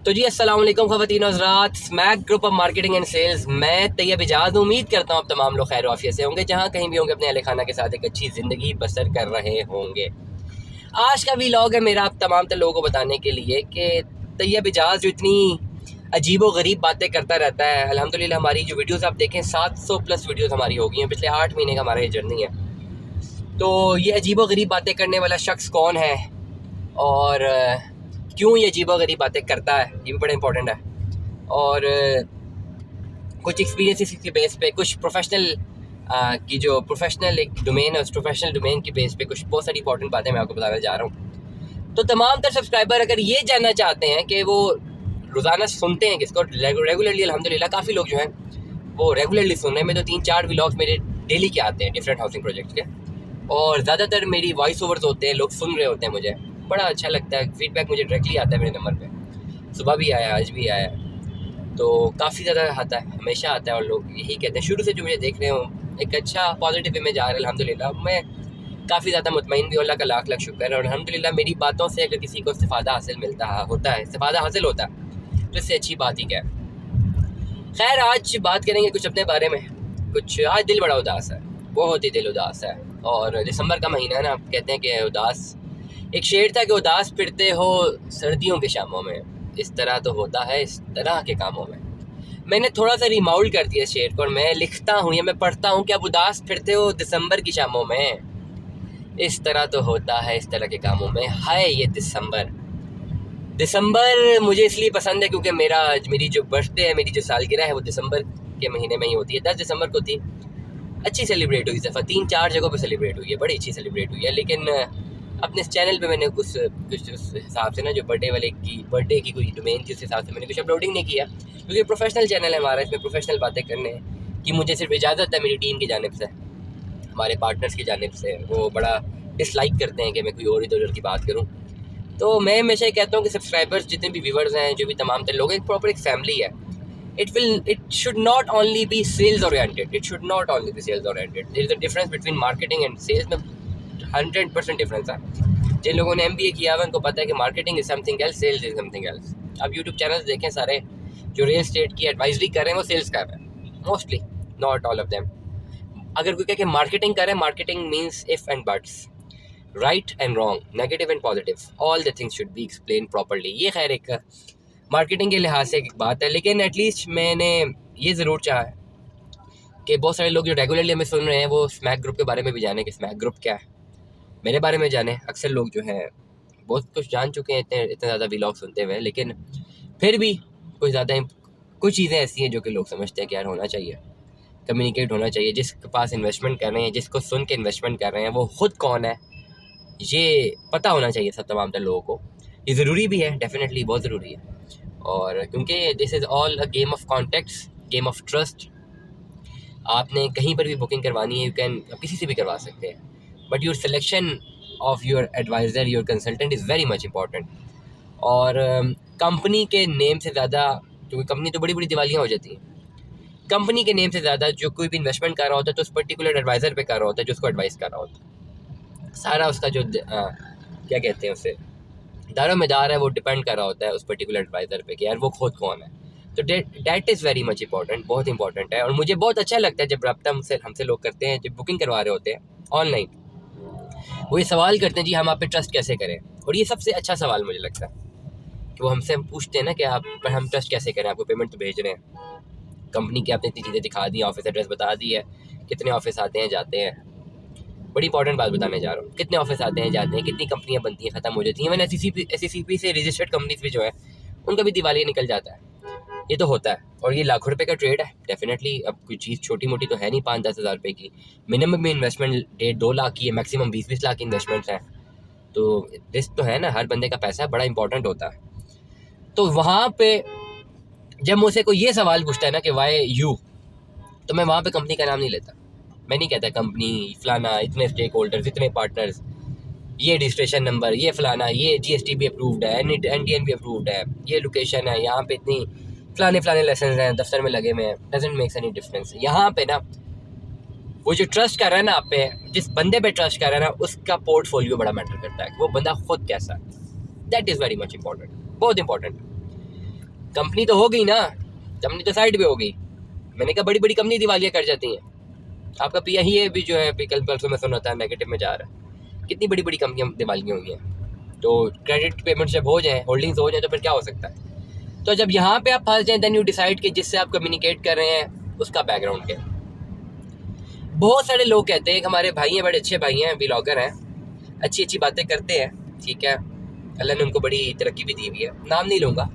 तो जी अस्सलाम वालेकुम ख़वातीन हज़रात, Smack group of marketing and sales. मैं तैयब इजाज़ उम्मीद करता हूँ आप तमाम लोग खैर आफियत से होंगे, जहाँ कहीं भी होंगे अपने अहले खाना के साथ एक अच्छी ज़िंदगी बसर कर रहे होंगे। आज का व्लॉग है मेरा आप तमाम लोगों को बताने के लिए कि तैयब इजाज़ जो इतनी अजीबो गरीब बातें करता रहता है, अल्हम्दुलिल्लाह हमारी जो वीडियोज़ आप देखें 700+ वीडियोज़ हमारी हो गई हैं। पिछले 8 महीने का हमारा ये जर्नी है। तो ये अजीबो गरीब बातें करने वाला शख्स कौन है और क्यों ये अजीबो गरीब बातें करता है, ये भी बड़ा इंपॉर्टेंट है। और कुछ एक्सपीरियंस के बेस पे, कुछ प्रोफेशनल की जो प्रोफेशनल एक डोमेन है, उस प्रोफेशनल डोमेन की बेस पे कुछ बहुत सारी इंपॉर्टेंट बातें मैं आपको बताने जा रहा हूँ। तो तमाम तर सब्सक्राइबर अगर ये जानना चाहते हैं कि वो रोज़ाना सुनते हैं किसको रेगुलरली, अल्हम्दुलिल्लाह काफ़ी लोग जो हैं वो रेगुलरली सुन रहे हैं। मैं तो 3-4 व्लॉग्स मेरे डेली के आते हैं डिफरेंट हाउसिंग प्रोजेक्ट्स के, और ज़्यादातर मेरी वॉइस ओवर्स होते हैं, लोग सुन रहे होते हैं। मुझे बड़ा अच्छा लगता है, फीडबैक मुझे डायरेक्टली आता है मेरे नंबर पे। सुबह भी आया, आज भी आया, तो काफ़ी ज़्यादा आता है, हमेशा आता है। और लोग यही कहते हैं शुरू से जो मुझे देख रहे हो एक अच्छा पॉजिटिव वे में जा रहा है अल्हम्दुलिल्लाह। मैं काफ़ी ज़्यादा मुतमईन भी, अल्लाह का लाख लाख शुक्र है। और अल्हम्दुलिल्लाह मेरी बातों से अगर किसी को इस्तिफ़ादा हासिल होता है तो इससे अच्छी बात ही क्या है। खैर आज बात करेंगे कुछ अपने बारे में। कुछ आज दिल बड़ा उदास है, बहुत ही दिल उदास है। और दिसंबर का महीना है ना, कहते हैं कि उदास, एक शेर था कि उदास फिरते हो सर्दियों के शामों में, इस तरह तो होता है इस तरह के कामों में। मैंने थोड़ा सा रिमाउल्ड कर दिया शेर को, और मैं लिखता हूँ या मैं पढ़ता हूँ कि अब उदास फिरते हो दिसंबर की शामों में, इस तरह तो होता है इस तरह के कामों में। हाय ये दिसंबर मुझे इसलिए पसंद है क्योंकि मेरी जो बर्थडे है, मेरी जो सालगिरह है वो दिसंबर के महीने में ही होती है। 10 दिसंबर को थी, अच्छी सेलिब्रेट हुई। इस दफ़ा 3-4 जगहों पे सेलिब्रेट हुई है, बड़ी अच्छी सेलिब्रेट हुई है। लेकिन अपने इस चैनल पे मैंने कुछ उस हिसाब से ना, जो बर्थडे की कोई डोमेन थी, उस हिसाब से मैंने कुछ अपलोडिंग नहीं किया, क्योंकि प्रोफेशनल चैनल है हमारा, इसमें प्रोफेशनल बातें करने की मुझे सिर्फ इजाज़त है मेरी टीम की जानिब से, हमारे पार्टनर्स की जानिब से। वो बड़ा डिसलाइक करते हैं कि मैं कोई और इधर उधर की बात करूँ। तो मैं हमेशा ये कहता हूँ कि सब्सक्राइबर्स जितने भी व्यूवर्स हैं, जो भी तमाम तरह लोग हैं, एक प्रॉपर एक फैमिली है। It should not only be sales oriented. It should not only be sales oriented. There is a difference between marketing and sales में 100% डिफरेंस है। जिन लोगों ने MBA किया हुआ उनको पता है कि marketing is something else, sales is something else. अब यूट्यूब चैनल्स देखें सारे जो रियल एस्टेट की एडवाइजरी कर रहे हैं वो सेल्स कर रहे हैं mostly, not all of them. अगर कोई कहे कि मार्केटिंग कर रहे हैं, marketing means if and buts, right and wrong, negative and positive, all the things should be explain properly. ये खैर एक मार्केटिंग के लिहाज से एक बात है, लेकिन एटलीस्ट मैंने ये ज़रूर चाहा है कि बहुत सारे लोग जो रेगुलरली हमें सुन रहे हैं वो स्मैक ग्रुप के बारे में भी जाने कि स्मैक ग्रुप क्या है, मेरे बारे में जाने। अक्सर लोग जो हैं बहुत कुछ जान चुके हैं इतने ज़्यादा व्लॉग सुनते हुए, लेकिन फिर भी कुछ चीज़ें ऐसी हैं जो कि लोग समझते हैं कि यार होना चाहिए, कम्युनिकेट होना चाहिए। जिसके पास इन्वेस्टमेंट कर रहे हैं, जिसको सुन के इन्वेस्टमेंट कर रहे हैं, वो ख़ुद कौन है ये पता होना चाहिए सब तमाम तर लोगों को। ये ज़रूरी भी है, डेफिनेटली बहुत ज़रूरी है। और क्योंकि this is all a game of contacts, game of trust. आपने कहीं पर भी बुकिंग करवानी है, आप किसी से भी करवा सकते हैं, but your selection of your advisor, your consultant is very much important. और कंपनी के नेम से ज़्यादा, क्योंकि कंपनी तो बड़ी बड़ी दिवालियाँ हो जाती हैं, कंपनी के नेम से ज़्यादा जो कोई भी इन्वेस्टमेंट कर रहा होता है तो उस पर्टिकुलर एडवाइज़र पे कर रहा होता है, जो उसको एडवाइस कर रहा होता है। सारा उसका जो क्या कहते हैं उसे, दारोमदार है, वो डिपेंड कर रहा होता है उस पर्टिकुलर एडवाइज़र पे कि यार वो खुद कौन है। तो that is very much important, बहुत इंपॉर्टेंट है। और मुझे बहुत अच्छा लगता है जब रब्ता हमसे लोग करते हैं, जब बुकिंग करवा रहे होते हैं ऑनलाइन, वो ये सवाल करते हैं जी हम आप पे ट्रस्ट कैसे करें। और ये सबसे अच्छा सवाल मुझे लगता है कि वो हमसे पूछते हैं ना कि आप पर हम ट्रस्ट कैसे करें, आपको पेमेंट तो भेज रहे हैं, कंपनी की आपने इतनी चीज़ें दिखा दी, ऑफिस एड्रेस बता दी है, कितने ऑफिस आते हैं जाते हैं। बड़ी इंपॉर्टेंट बात बताने जा रहा हूँ, कितने ऑफिस आते हैं जाते हैं, कितनी कंपनियां बनती हैं, ख़त्म हो जाती हैं। मैंने SECP से रजिस्टर्ड कंपनीज भी जो है उनका भी दिवालिया निकल जाता है, ये तो होता है। और ये लाखों रुपए का ट्रेड है डेफिनेटली। अब कोई चीज़ छोटी मोटी तो है नहीं, 5-10 हज़ार रुपये की मिनिमम में इन्वेस्टमेंट 1.5-2 लाख की है, मैक्सिमम 20-20 लाख की इन्वेस्टमेंट्स हैं। तो रिस्क तो है ना, हर बंदे का पैसा बड़ा इंपॉर्टेंट होता है। तो वहाँ पे जब मुझसे कोई ये सवाल पूछता है ना कि वाई यू, तो मैं वहाँ पे कंपनी का नाम नहीं लेता। मैं नहीं कहता कंपनी फलाना, इतने स्टेक होल्डर्स, इतने पार्टनर्स, ये रजिस्ट्रेशन नंबर, ये फलाना, ये GST भी अप्रूव्ड है, NDN भी अप्रूव्ड है, ये लोकेशन है, यहाँ पे इतनी फलाने लाइसेंस हैं दफ्तर में लगे हुए हैं। Doesn't makes any difference. यहाँ पे ना वो जो ट्रस्ट कर रहा है ना आप पे, जिस बंदे पे ट्रस्ट कर रहा है ना, उसका पोर्टफोलियो बड़ा मैटर करता है कि वो बंदा खुद कैसा है। That is very much important, बहुत इंपॉर्टेंट। कंपनी तो हो गई ना, कंपनी तो साइड पे हो गई। मैंने कहा बड़ी बड़ी कंपनी दिवालिया कर जाती हैं। आपका पिया ही है भी जो है कल परसों में सुना था नेगेटिव में जा रहा है। कितनी बड़ी बड़ी कंपनियाँ दिवालिया हुई हैं। तो क्रेडिट पेमेंट जब हो जाए, होल्डिंग्स हो जाए, तो फिर क्या हो सकता है। तो जब यहाँ पे आप फंस जाएं, देन यू डिसाइड कि जिससे आप कम्युनिकेट कर रहे हैं उसका बैकग्राउंड क्या है। बहुत सारे लोग कहते हैं कि हमारे भाई हैं, बड़े अच्छे भाई हैं, व्लॉगर हैं, अच्छी अच्छी बातें करते हैं, ठीक है, अल्लाह ने उनको बड़ी तरक्की भी दी हुई है, नाम नहीं लूँगा।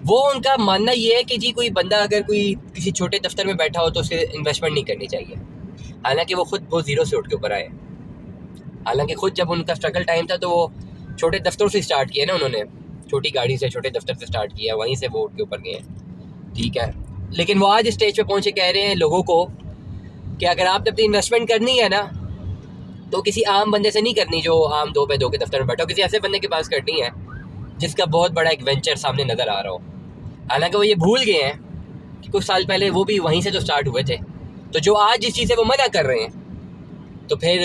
वो उनका मानना ये है कि जी कोई बंदा अगर कोई किसी छोटे दफ्तर में बैठा हो तो उसे इन्वेस्टमेंट नहीं करनी चाहिए। हालांकि वो खुद बहुत ज़ीरो से उठ के ऊपर आए। हालांकि खुद जब उनका स्ट्रगल टाइम था तो वो छोटे दफ्तरों से स्टार्ट किया ना, उन्होंने छोटी गाड़ी से छोटे दफ्तर से स्टार्ट किया, वहीं से वो उठ के ऊपर गए, ठीक है। लेकिन वो आज स्टेज पे पहुँचे कह रहे हैं लोगों को कि अगर आपने अपनी इन्वेस्टमेंट करनी है ना तो किसी आम बंदे से नहीं करनी जो आम 2 बाय 2 के दफ्तर में बैठा हो, किसी ऐसे बंदे के पास करनी है जिसका बहुत बड़ा एक वेंचर सामने नज़र आ रहा हो। हालांकि वो ये भूल गए हैं कि कुछ साल पहले वो भी वहीं से तो स्टार्ट हुए थे। तो जो आज जिस चीज़ से वो मना कर रहे हैं तो फिर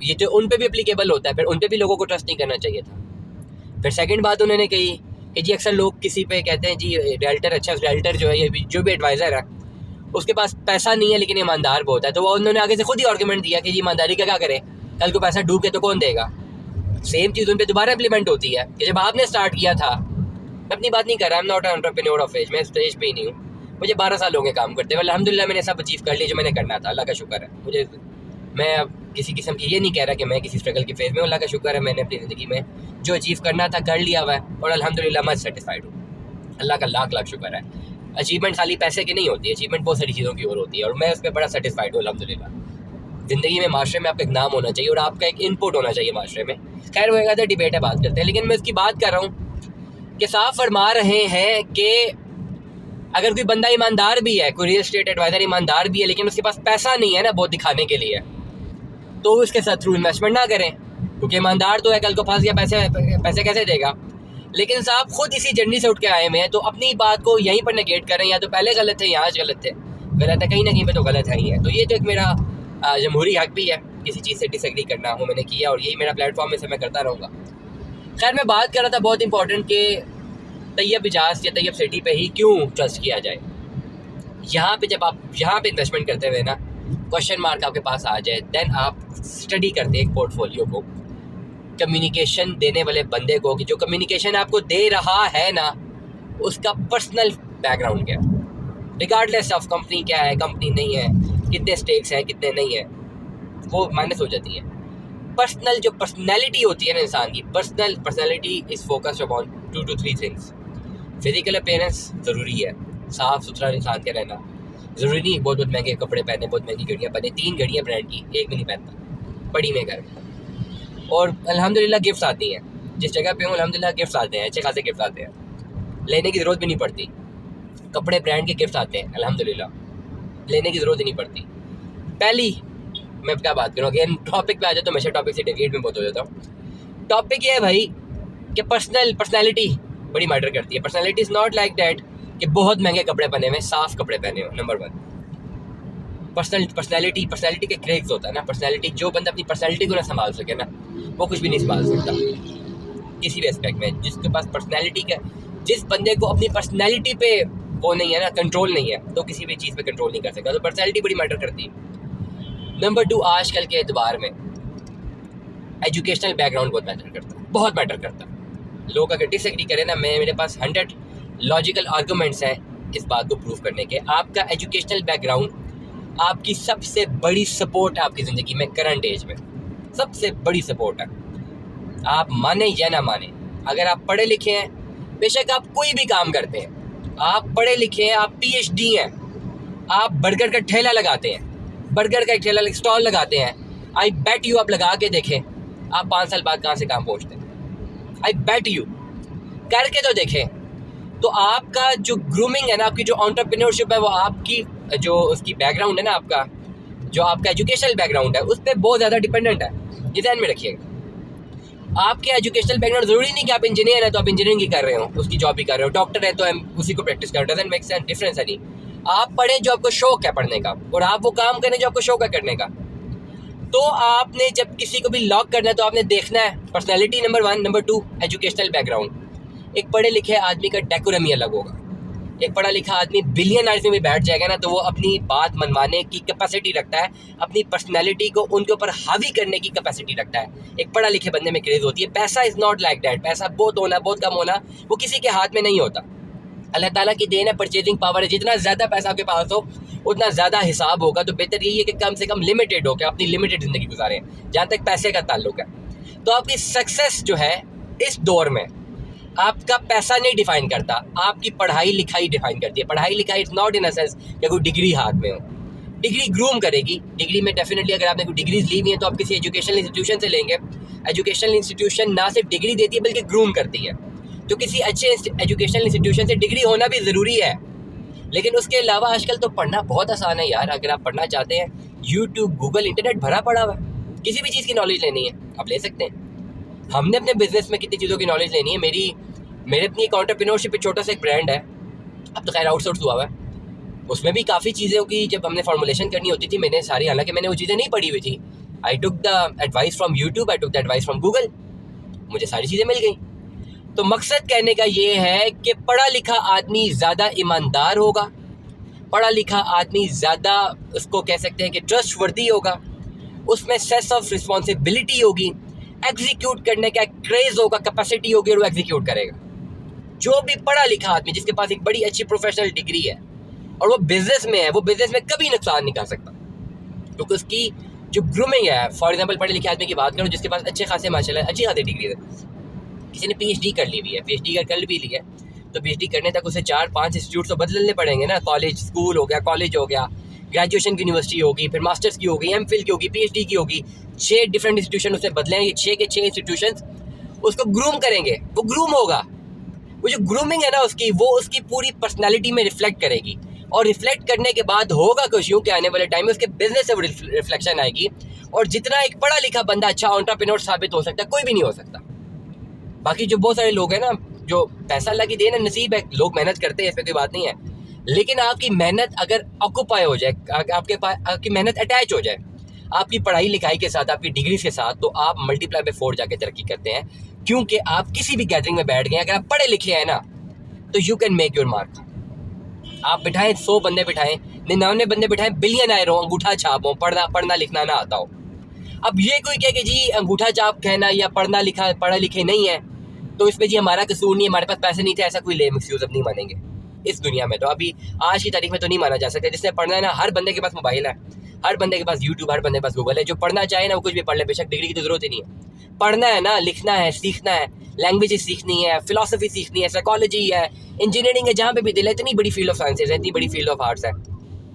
ये तो उन पे भी एप्लीकेबल होता है, फिर उन पे भी लोगों को ट्रस्ट नहीं करना चाहिए था। फिर सेकंड बात उन्होंने कही कि जी अक्सर लोग किसी पे कहते हैं जी रियल्टर अच्छा, रियल्टर जो है ये जो भी एडवाइज़र है उसके पास पैसा नहीं है लेकिन ईमानदार बहुत है। तो वो उन्होंने आगे से खुद ही आर्गूमेंट दिया कि जी ईमानदारी का क्या करें, कल को पैसा डूब के तो कौन देगा। सेम चीज़ उन पर दोबारा इम्प्लीमेंट होती है कि जब आपने स्टार्ट किया था, मैं अपनी बात नहीं कर रहा, I am not entrepreneur of age, मैं स्टेज पे ही नहीं हूँ, मुझे 12 साल हो गए काम करते हुए, अल्हम्दुलिल्लाह मैंने सब अचीव कर लिया जो मैंने करना था, अल्लाह का शुक्र है। मुझे मैं अब किसी किस्म की ये नहीं कह रहा कि मैं किसी स्ट्रगल की फेज़ में, अल्लाह का शुक्र है मैंने अपनी ज़िंदगी में जो अचीव करना था कर लिया हुआ है और अल्हम्दुलिल्लाह मैं सेटिस्फाइड हूँ, अल्लाह का लाख लाख शुक्र है। अचीवमेंट खाली पैसे की नहीं होती, अचीवमेंट बहुत सारी चीज़ों की और होती है और मैं उस पर बड़ा सेटिस्फाइड हूँ अल्हम्दुलिल्लाह। ज़िंदगी में माशरे में आपका एक नाम होना चाहिए और आपका एक इनपुट होना चाहिए माशरे में। खैर वो एक आधा डिबेट है, बात करते हैं, लेकिन मैं इसकी बात कर रहा हूँ कि साफ फरमा रहे हैं कि अगर कोई बंदा ईमानदार भी है, कोई रियल एस्टेट एडवाइज़र ईमानदार भी है, लेकिन उसके पास पैसा नहीं है ना बहुत दिखाने के लिए, तो उसके साथ थ्रू इन्वेस्टमेंट ना करें, क्योंकि ईमानदार तो है, कल को फंस गया पैसे कैसे देगा। लेकिन साहब खुद इसी जर्नी से उठ के आए हुए हैं, तो अपनी बात को यहीं पर नेगेट करें, या तो पहले गलत थे या आज गलत थे, गलत है कहीं ना कहीं पे तो गलत है ही है। तो ये तो एक मेरा जमहूरी हक भी है किसी चीज़ से डिसएग्री करना, वो मैंने किया और यही मेरा प्लेटफॉर्म है, से मैं करता रहूँगा। खैर मैं बात कर रहा था बहुत इंपॉर्टेंट कि तैयब इजाज़ या तैयब सिटी पे ही क्यों ट्रस्ट किया जाए। यहाँ पे जब आप यहाँ पे इन्वेस्टमेंट करते हुए ना क्वेश्चन मार्क आपके पास आ जाए, देन आप स्टडी करते हैं एक पोर्टफोलियो को, कम्युनिकेशन देने वाले बंदे को, कि जो कम्युनिकेशन आपको दे रहा है ना उसका पर्सनल बैकग्राउंड क्या है, रिगार्डलेस ऑफ कंपनी क्या है, कंपनी नहीं है, कितने स्टेक्स हैं कितने नहीं है, वो माइनस हो जाती है। पर्सनल जो पर्सनैलिटी होती है ना इंसान की, personality is focused upon 2 to 3 things. Physical appearance ज़रूरी है, साफ़ सुथरा इंसान का रहना ज़रूरी नहीं, बहुत महंगे कपड़े पहने, बहुत महंगी घड़ियाँ पहने, 3 घड़ियाँ ब्रांड की, एक भी नहीं पहनता, पड़ी में घर में। और अल्हम्दुलिल्लाह गिफ्ट्स आती हैं, जिस जगह पे हूँ अल्हम्दुलिल्लाह गिफ्ट्स आते हैं, अच्छे खासे गिफ्ट्स आते हैं, लेने की ज़रूरत भी नहीं पड़ती। कपड़े ब्रांड के गिफ्ट्स आते हैं अल्हम्दुलिल्लाह, लेने की ज़रूरत ही नहीं पड़ती। पहली मैं क्या बात करूँ, अगेन टॉपिक पे आ जाता हूँ, हमेशा टॉपिक से डेविएट में बहुत हो जाता हूँ। टॉपिक ये है भाई कि पर्सनैलिटी बड़ी मैटर करती है। Personality is not like that कि बहुत महंगे कपड़े पहने हुए, साफ़ कपड़े पहने हो, नंबर 1। पर्सनैलिटी के क्रेक्स होता है ना, पर्सनैलिटी, जो बंदा अपनी पर्सनैलिटी को ना संभाल सके ना वो कुछ भी नहीं संभाल सकता किसी भी एस्पेक्ट में। जिसके पास पर्सनैलिटी का, जिस बंदे को अपनी पर्सनैलिटी पे वो नहीं है ना, कंट्रोल नहीं है, तो किसी भी चीज़ पे कंट्रोल नहीं कर सकता। तो पर्सनैलिटी बड़ी मैटर करती है। नंबर 2, आजकल के एतबार में एजुकेशनल बैकग्राउंड बहुत मैटर करता है, बहुत मैटर करता है। लोग अगर डिसएग्री करें ना, मेरे पास 100 लॉजिकल आर्गूमेंट्स हैं इस बात को प्रूव करने के। आपका एजुकेशनल बैकग्राउंड आपकी सबसे बड़ी सपोर्ट है आपकी ज़िंदगी में, करंट एज में सबसे बड़ी सपोर्ट है। आप माने या ना माने, अगर आप पढ़े लिखे हैं, बेशक आप कोई भी काम करते हैं, आप पढ़े लिखे हैं, आप PhD हैं, आप बर्गर का ठेला लगाते हैं, बर्गर का एक ठेला स्टॉल लगाते हैं, आई बेट यू आप लगा के देखें आप 5 साल बाद कहाँ से काम पहुँचते हैं। आई बेट यू करके तो देखें। तो आपका जो ग्रूमिंग है ना, आपकी जो एंटरप्रेन्योरशिप है, वो आपकी जो उसकी बैकग्राउंड है ना, आपका जो आपका एजुकेशनल बैकग्राउंड है उस पर बहुत ज़्यादा डिपेंडेंट है। ये ध्यान में रखिएगा। आपके एजुकेशनल बैकग्राउंड ज़रूरी नहीं कि आप इंजीनियर हैं तो आप इंजीनियरिंग ही कर रहे हो, उसकी जॉब भी कर रहे हो, डॉक्टर है तो उसी को प्रैक्टिस कर रहे हो, डजंट मेक सेंस, डिफरेंस है नहीं। आप पढ़ें जो आपको शौक है पढ़ने का, और आप वो काम करें जो आपको शौक है करने का। तो आपने जब किसी को भी लॉक करना है तो आपने देखना है personality number 1, number 2 educational background. एक पढ़े लिखे आदमी का डेकोरम ही अलग होगा। एक पढ़ा लिखा आदमी बिलियनर्स में भी बैठ जाएगा ना, तो वो अपनी बात मनवाने की कैपेसिटी रखता है, अपनी पर्सनैलिटी को उनके ऊपर हावी करने की कैपेसिटी रखता है। एक पढ़ा लिखे बंदे में क्रेज़ होती है। पैसा इज़ नॉट लाइक दैट। पैसा बहुत होना, बहुत कम होना, वो किसी के हाथ में नहीं होता। अल्लाह ताला की देन है, परचेजिंग पावर है। जितना ज़्यादा पैसा आपके पास हो उतना ज़्यादा हिसाब होगा। तो बेहतर यही है कि कम से कम लिमिटेड हो, कि अपनी लिमिटेड ज़िंदगी गुजारें जहाँ तक पैसे का ताल्लुक है। तो आपकी सक्सेस जो है इस दौर में आपका पैसा नहीं डिफाइन करता, आपकी पढ़ाई लिखाई डिफाइन करती है। पढ़ाई लिखाई is not in a sense कि कोई डिग्री हाथ में हो। डिग्री ग्रूम करेगी। डिग्री में डेफिनेटली अगर आपने कोई डिग्रीज ली हुई हैं तो आप किसी एजुकेशनल इंस्टीट्यूशन से लेंगे। एजुकेशनल इंस्टीट्यूशन ना सिर्फ डिग्री देती है बल्कि ग्रूम करती है। तो किसी अच्छे एजुकेशनल इंस्टीट्यूशन से डिग्री होना भी ज़रूरी है, लेकिन उसके अलावा आजकल तो पढ़ना बहुत आसान है यार। अगर आप पढ़ना चाहते हैं, यूट्यूब, गूगल, इंटरनेट भरा पड़ा हुआ है। किसी भी चीज़ की नॉलेज लेनी है आप ले सकते हैं। हमने अपने बिजनेस में कितनी चीज़ों की नॉलेज लेनी है। मेरे अपनी एक एंटरप्रेन्योरशिप पे छोटा सा एक ब्रांड है, अब तो खैर आउटसोर्स हुआ है। उसमें भी काफ़ी चीज़ों की जब हमने फॉर्मुलेशन करनी होती थी, मैंने सारी, हालांकि मैंने वो चीज़ें नहीं पढ़ी हुई थी, I took the advice from YouTube, I took the advice from Google, मुझे सारी चीज़ें मिल गई। तो मकसद कहने का ये है कि पढ़ा लिखा आदमी ज़्यादा ईमानदार होगा, पढ़ा लिखा आदमी ज़्यादा, उसको कह सकते हैं कि ट्रस्टवर्दी होगा, उसमें सेंस ऑफ रिस्पॉन्सिबिलिटी होगी, एग्जीक्यूट करने का क्रेज़ होगा, कैपेसिटी होगी और वो एग्जीक्यूट करेगा। जो भी पढ़ा लिखा आदमी जिसके पास एक बड़ी अच्छी प्रोफेशनल डिग्री है और वो बिजनेस में है, वो बिजनेस में कभी नुकसान नहीं कर सकता, क्योंकि उसकी जो ग्रूमिंग है, फॉर एग्जांपल पढ़े लिखे आदमी की बात करूँ जिसके पास अच्छे खासे माशाल्लाह अच्छी खासी डिग्री है, किसी ने पीएचडी कर ली हुई है, पीएचडी कर भी ली है, तो पीएचडी करने तक उसे 4-5 इंस्टीट्यूट तो बदलने पड़ेंगे ना। कॉलेज, स्कूल हो गया, कॉलेज हो गया, ग्रेजुएशन की यूनिवर्सिटी होगी, फिर मास्टर्स की होगी, एमफिल की होगी, पीएचडी की होगी, 6 डिफरेंट इंस्टीट्यूशन उसे बदलेंगे। 6 के 6 इंस्टीट्यूशन उसको ग्रूम करेंगे, वो ग्रूम होगा। वो जो ग्रूमिंग है ना उसकी, वो उसकी पूरी पर्सनैलिटी में रिफ्लेक्ट करेगी, और रिफ्लेक्ट करने के बाद होगा कुछ यूँ कि आने वाले टाइम में उसके बिजनेस से वो रिफ्लेक्शन आएगी। और जितना एक पढ़ा लिखा बंदा अच्छा एंटरप्रेन्योर साबित हो सकता है, कोई भी नहीं हो सकता। बाकी जो बहुत सारे लोग हैं ना, जो पैसा अल्लाह की देन है, नसीब है, लोग मेहनत करते हैं, इस पर कोई बात नहीं है, लेकिन आपकी मेहनत अगर ऑक्यूपाई हो जाए, आपके पास आपकी मेहनत अटैच हो जाए आपकी पढ़ाई लिखाई के साथ, आपकी डिग्री के साथ, तो आप मल्टीप्लाई बाय 4 जाके तरक्की करते हैं। क्योंकि आप किसी भी गैदरिंग में बैठ गए, अगर आप पढ़े लिखे हैं ना, तो you can make your mark. आप बिठाएं 100 बंदे बिठाएं, 99 बंदे बिठाएं, बिलियनर हो, अंगूठा छाप हो, पढ़ना लिखना ना आता हो। अब ये कोई कहे कि जी अंगूठा छाप कहना या पढ़ा लिखे नहीं है तो इसमें जी हमारा कसूर नहीं है, हमारे पास पैसे नहीं थे, ऐसा कोई लेम एक्सक्यूज अब नहीं मानेंगे इस दुनिया में। तो अभी आज की तारीख में तो नहीं माना जा सकता। जिसने पढ़ना है ना, हर बंदे के पास मोबाइल है, हर बंदे के पास यूट्यूब, हर बंदे के पास गूगल है। जो पढ़ना चाहे ना वो कुछ भी पढ़ ले, बेशक डिग्री की तो जरूरत ही नहीं है। पढ़ना है ना, लिखना है, सीखना है, लैंग्वेजेस सीखनी है, फिलोसफी सीखनी है, साइकोलॉजी है, इंजीनियरिंग है, जहाँ पे भी दिल है। इतनी बड़ी फील्ड ऑफ साइंसेज है, इतनी बड़ी फील्ड ऑफ आर्ट्स है,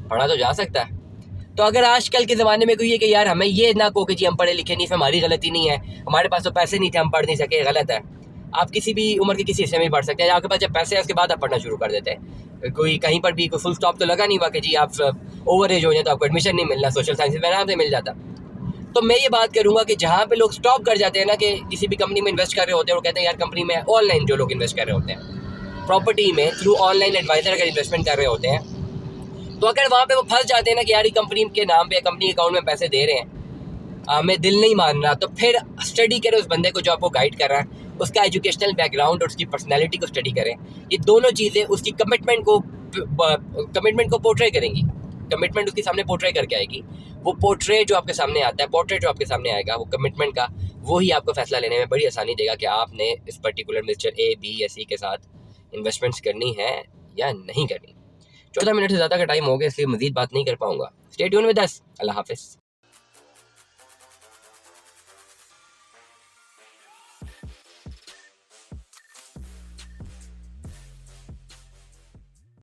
पढ़ा तो जा सकता है। तो अगर आजकल के ज़माने में कोई ये कि यार हमें ये ना कहो कि जी हम पढ़े लिखे नहीं, इसमें हमारी गलती नहीं है, हमारे पास तो पैसे नहीं थे, हम पढ़ नहीं सके, गलत है। आप किसी भी उम्र के किसी हिस्से में पढ़ सकते हैं। आपके पास जब पैसे है उसके बाद आप पढ़ना शुरू कर देते हैं। कोई कहीं पर भी कोई फुल स्टॉप तो लगा नहीं हुआ कि जी आप ओवर एज हो जाए तो आपको एडमिशन नहीं मिलना, सोशल साइंसेज में आराम से मिल जाता। तो मैं ये बात करूँगा कि जहाँ पे लोग स्टॉप कर जाते हैं ना, कि किसी भी कंपनी में इन्वेस्ट कर रहे होते हैं, वो कहते हैं यार कंपनी में ऑनलाइन जो लोग इन्वेस्ट कर रहे होते हैं, प्रॉपर्टी में थ्रू ऑनलाइन एडवाइजर अगर इन्वेस्टमेंट कर रहे होते हैं, तो अगर वहाँ पे वो फंस जाते हैं ना कि यार कंपनी के नाम पे, कंपनी अकाउंट में पैसे दे रहे हैं, हमें दिल नहीं मान रहा, तो फिर स्टडी करें उस बंदे को जो आपको गाइड कर रहा है, उसका एजुकेशनल बैकग्राउंड और उसकी पर्सनैलिटी को स्टडी करें। ये दोनों चीज़ें उसकी कमिटमेंट को पोर्ट्रे करेंगी, कमिटमेंट उसके सामने पोर्ट्रे करके आएगी। वो पोर्ट्रे जो आपके सामने आता है, पोर्ट्रेट जो आपके सामने आएगा, वो कमिटमेंट का, वो ही आपको फैसला लेने में बड़ी आसानी देगा कि आपने इस पर्टिकुलर मिस्टर ए, बी या सी के साथ इन्वेस्टमेंट्स करनी है या नहीं करनी। 14 मिनट से ज़्यादा का टाइम हो गया, इसलिए मजीद बात नहीं कर पाऊंगा। Stay tune with us. अल्लाह हाफिज़।